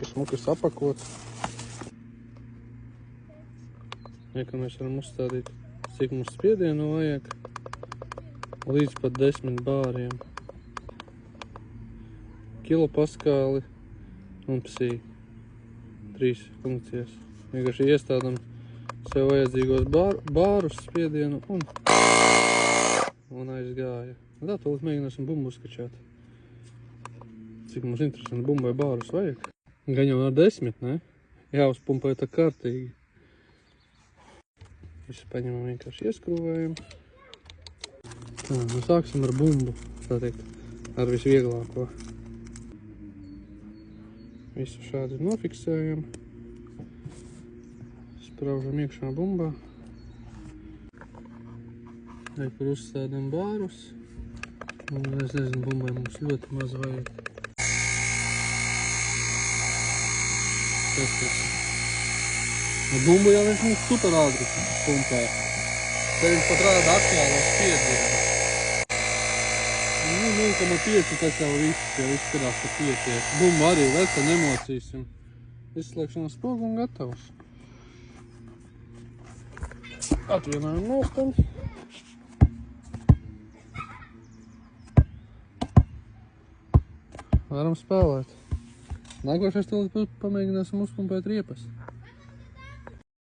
Smuki sapakots. Ja, ka mēs varam uzstādīt, cik mums spiedienu vajag. Līdz pat 10 bāriem. Kilopaskāli un psī. 3 funkcijas. Vienkārši iestādam sev vajadzīgos bārus spiedienu un aizgāja. Tā, tūlīt mēģināsim bumbu uzskačāt. Cik mums interesanti bumbai bārus vajag. Gan jau ar 10, ne? Jāuzpumpē tā kārtīgi. Visu paņemam vienkārši ieskrūvējam. Tā, nu sāksim ar bumbu, tā teikt, ar visvieglāko. Visu šādi nofiksējam. Spraužam iekšā bumbā. Vai kur uzstādam bārus. Un es nezinu, bumbai mums ļoti maz vajag. Bumbu jau viņš mums super ātri pumpē. Te viņš pat rāda aktuālo spiedienu. 0,5 tas jau viss, jau izskatās, ka pietiek. Bumbu arī veca nemocīsim. Izslēgšanas spogu un gatavs. Atvienojam nostaļ. Varam spēlēt. Nākošais tūlīt pamēģināsim uzpumpēt riepas.